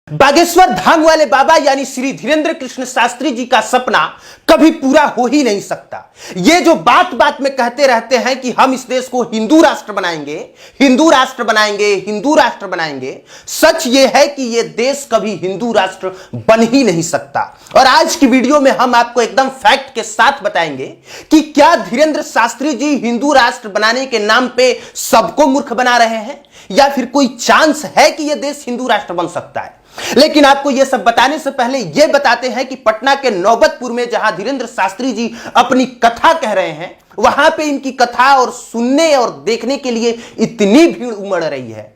बागेश्वर धाम वाले बाबा यानी श्री धीरेंद्र कृष्ण शास्त्री जी का सपना कभी पूरा हो ही नहीं सकता। ये जो बात बात में कहते रहते हैं कि हम इस देश को हिंदू राष्ट्र बनाएंगे, हिंदू राष्ट्र बनाएंगे, हिंदू राष्ट्र बनाएंगे, सच ये है कि ये देश कभी हिंदू राष्ट्र बन ही नहीं सकता। और आज की वीडियो में हम आपको एकदम फैक्ट के साथ बताएंगे कि क्या धीरेंद्र शास्त्री जी हिंदू राष्ट्र बनाने के नाम पे सबको मूर्ख बना रहे हैं या फिर कोई चांस है कि यह देश हिंदू राष्ट्र बन सकता है। लेकिन आपको यह सब बताने से पहले यह बताते हैं कि पटना के नौबतपुर में जहां धीरेंद्र शास्त्री जी अपनी कथा कह रहे हैं, वहां पे इनकी कथा और सुनने और देखने के लिए इतनी भीड़ उमड़ रही है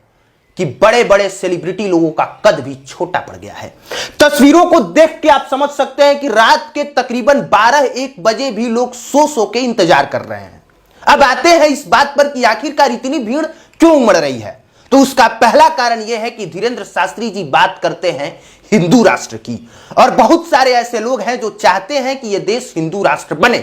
कि बड़े बड़े सेलिब्रिटी लोगों का कद भी छोटा पड़ गया है। तस्वीरों को देख के आप समझ सकते हैं कि रात के तकरीबन 12-1 बजे भी लोग सो के इंतजार कर रहे हैं। अब आते हैं इस बात पर कि आखिरकार इतनी भीड़ क्यों उमड़ रही है। तो उसका पहला कारण यह है कि धीरेंद्र शास्त्री जी बात करते हैं हिंदू राष्ट्र की, और बहुत सारे ऐसे लोग हैं जो चाहते हैं कि यह देश हिंदू राष्ट्र बने।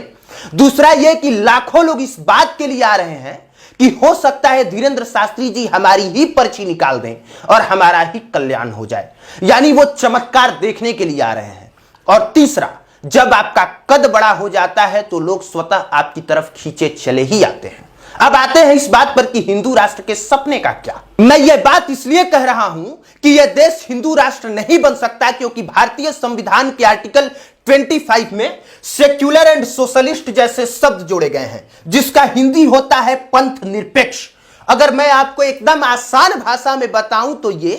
दूसरा यह कि लाखों लोग इस बात के लिए आ रहे हैं कि हो सकता है धीरेंद्र शास्त्री जी हमारी ही पर्ची निकाल दें और हमारा ही कल्याण हो जाए, यानी वो चमत्कार देखने के लिए आ रहे हैं। और तीसरा, जब आपका कद बड़ा हो जाता है तो लोग स्वतः आपकी तरफ खींचे चले ही आते हैं। अब आते हैं इस बात पर कि हिंदू राष्ट्र के सपने का क्या। मैं यह बात इसलिए कह रहा हूं कि यह देश हिंदू राष्ट्र नहीं बन सकता क्योंकि भारतीय संविधान के आर्टिकल 25 में सेक्युलर एंड सोशलिस्ट जैसे शब्द जोड़े गए हैं, जिसका हिंदी होता है पंथ निरपेक्ष। अगर मैं आपको एकदम आसान भाषा में बताऊं तो ये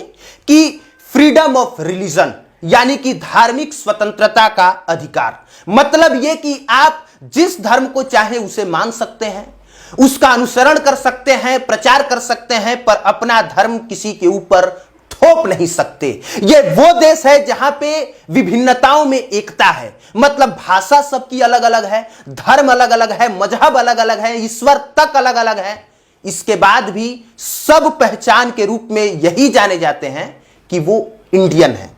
कि फ्रीडम ऑफ रिलीजन यानी कि धार्मिक स्वतंत्रता का अधिकार। मतलब यह कि आप जिस धर्म को चाहे उसे मान सकते हैं, उसका अनुसरण कर सकते हैं, प्रचार कर सकते हैं, पर अपना धर्म किसी के ऊपर थोप नहीं सकते। यह वो देश है जहां पे विभिन्नताओं में एकता है। मतलब भाषा सबकी अलग अलग है, धर्म अलग अलग है, मजहब अलग अलग है, ईश्वर तक अलग अलग है। इसके बाद भी सब पहचान के रूप में यही जाने जाते हैं कि वो इंडियन है।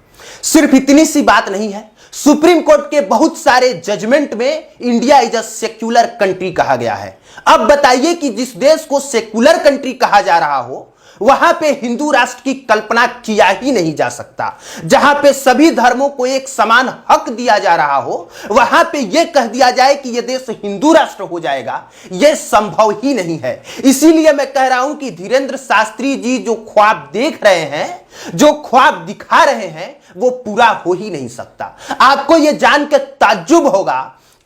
सिर्फ इतनी सी बात नहीं है, सुप्रीम कोर्ट के बहुत सारे जजमेंट में India is a secular country कहा गया है। अब बताइए कि जिस देश को सेक्युलर कंट्री कहा जा रहा हो वहां पे हिंदू राष्ट्र की कल्पना किया ही नहीं जा सकता। जहां पे सभी धर्मों को एक समान हक दिया जा रहा हो वहां पे यह कह दिया जाए कि यह देश हिंदू राष्ट्र हो जाएगा, यह संभव ही नहीं है। इसीलिए मैं कह रहा हूं कि धीरेंद्र शास्त्री जी जो ख्वाब देख रहे हैं, जो ख्वाब दिखा रहे हैं, वो पूरा हो ही नहीं सकता। आपको यह जान के ताज्जुब होगा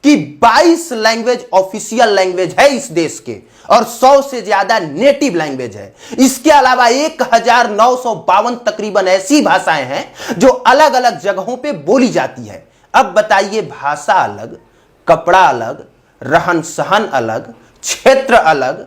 कि 22 लैंग्वेज ऑफिशियल लैंग्वेज है इस देश के और 100 से ज्यादा नेटिव लैंग्वेज है। इसके अलावा 1952 तकरीबन ऐसी भाषाएं हैं जो अलग अलग जगहों पे बोली जाती है। अब बताइए, भाषा अलग, कपड़ा अलग, रहन सहन अलग, क्षेत्र अलग,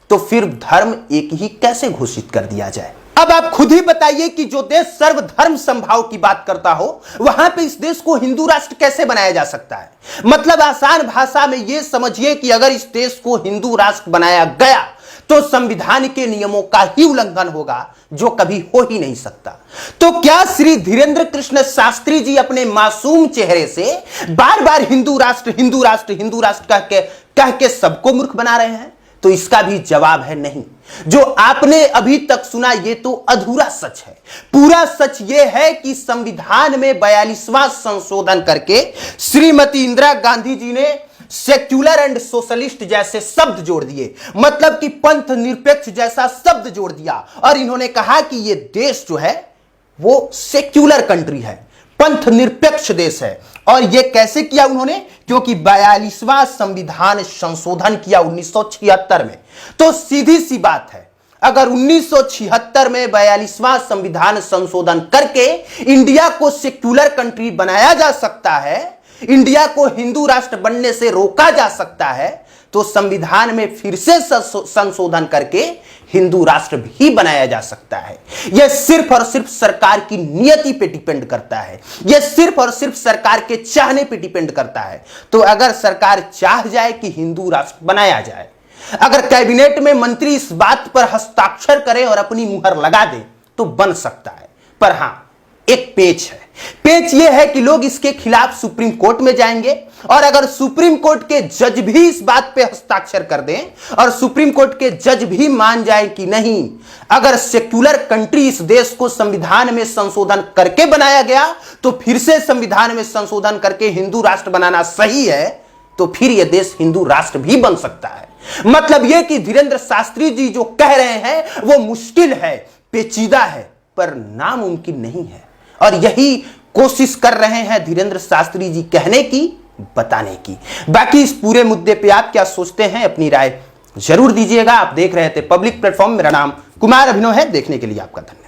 तो फिर धर्म एक ही कैसे घोषित कर दिया जाए। अब आप खुद ही बताइए कि जो देश सर्वधर्म समभाव की बात करता हो वहां पे इस देश को हिंदू राष्ट्र कैसे बनाया जा सकता है। मतलब आसान भाषा में यह समझिए कि अगर इस देश को हिंदू राष्ट्र बनाया गया तो संविधान के नियमों का ही उल्लंघन होगा, जो कभी हो ही नहीं सकता। तो क्या श्री धीरेंद्र कृष्ण शास्त्री जी अपने मासूम चेहरे से बार बार हिंदू राष्ट्र, हिंदू राष्ट्र, हिंदू राष्ट्र कह के सबको मूर्ख बना रहे हैं? तो इसका भी जवाब है नहीं। जो आपने अभी तक सुना ये तो अधूरा सच है। पूरा सच ये है कि संविधान में 42वां संशोधन करके श्रीमती इंदिरा गांधी जी ने सेक्युलर एंड सोशलिस्ट जैसे शब्द जोड़ दिए, मतलब कि पंथ निरपेक्ष जैसा शब्द जोड़ दिया, और इन्होंने कहा कि ये देश जो है वो सेक्युलर कंट्री है, पंथ निरपेक्ष देश है। और यह कैसे किया उन्होंने? क्योंकि 42वां संविधान संशोधन किया 1976 में। तो सीधी सी बात है, अगर 1976 में 42वां संविधान संशोधन करके इंडिया को सेक्युलर कंट्री बनाया जा सकता है, इंडिया को हिंदू राष्ट्र बनने से रोका जा सकता है, तो संविधान में फिर से संशोधन करके हिंदू राष्ट्र भी बनाया जा सकता है। यह सिर्फ और सिर्फ सरकार की नियति पे डिपेंड करता है, यह सिर्फ और सिर्फ सरकार के चाहने पे डिपेंड करता है। तो अगर सरकार चाह जाए कि हिंदू राष्ट्र बनाया जाए, अगर कैबिनेट में मंत्री इस बात पर हस्ताक्षर करें और अपनी मुहर लगा दे तो बन सकता है। पर हां, एक पेच है। पेच यह है कि लोग इसके खिलाफ सुप्रीम कोर्ट में जाएंगे, और अगर सुप्रीम कोर्ट के जज भी इस बात पे हस्ताक्षर कर दें और सुप्रीम कोर्ट के जज भी मान जाए कि नहीं, अगर सेक्युलर कंट्री इस देश को संविधान में संशोधन करके बनाया गया तो फिर से संविधान में संशोधन करके हिंदू राष्ट्र बनाना सही है, तो फिर यह देश हिंदू राष्ट्र भी बन सकता है। मतलब यह कि धीरेंद्र शास्त्री जी जो कह रहे हैं वो मुश्किल है, पेचीदा है, पर नामुमकिन नहीं है। और यही कोशिश कर रहे हैं धीरेंद्र शास्त्री जी कहने की, बताने की। बाकी इस पूरे मुद्दे पे आप क्या सोचते हैं, अपनी राय जरूर दीजिएगा। आप देख रहे थे पब्लिक प्लेटफॉर्म। मेरा नाम कुमार अभिनव है। देखने के लिए आपका धन्यवाद।